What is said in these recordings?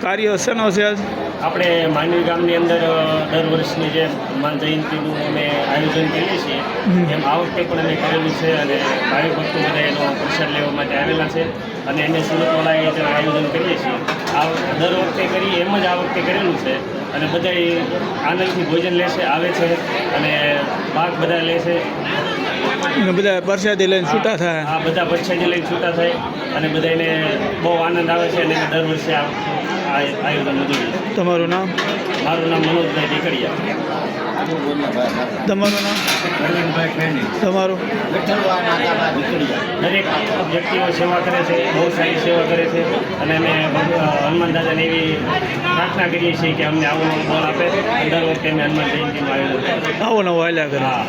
કાર્ય શેનો છે આજ? આપણે માંડવી ગામની અંદર દર વર્ષની જે હનુમાન જયંતિનું અમે આયોજન કરીએ છીએ એમ આ વખતે પણ અમે કરેલું છે અને ભાવિ ભક્તો બધા એનો પ્રસાદ લેવા માટે આવેલા છે અને અમે સુરતવાળાએ તેનું આયોજન કરીએ છીએ. આ દર વખતે કરી એમ જ આ વખતે કરેલું છે અને બધા આનંદથી ભોજન લેશે આવે છે અને પાક બધા લેશે અને બધા પ્રસાદી લઈને છૂટા થાય. આ બધા પ્રસાદી લઈને છૂટા થાય અને બધાને બહુ આનંદ આવે છે અને અમે દર વર્ષે આ આયોજન ઉજવીએ. તમારું નામ? મારું નામ મનોજભાઈ ટીકડિયા. તમારું નામ? તમારું? દરેક વ્યક્તિઓ સેવા કરે છે, બહુ સારી સેવા કરે છે અને અમે હનુમાન દાદાને એવી પ્રાર્થના કરીએ છીએ કે અમને આવો બોલ આપે. દર વખતે અમે હનુમાન જયંતિનું આયોજન કરીએ. આવો નવો હાલ્યા કરે. હા.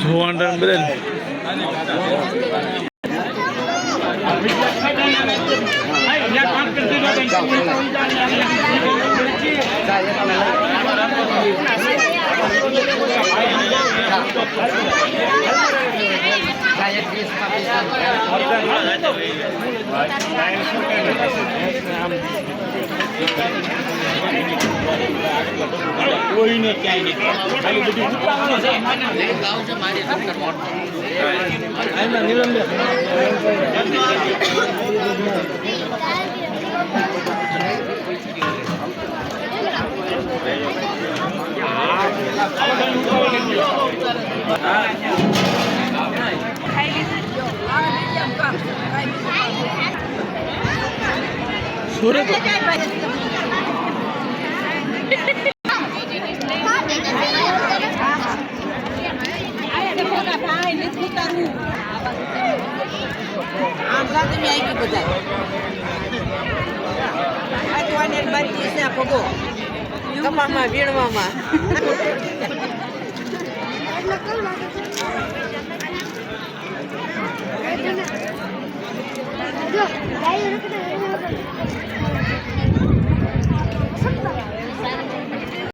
જોવાનું બધા કોઈને ક્યાંય નહીં ખાલી બધી ઉતાવળ છે. સુરત વીણવામાં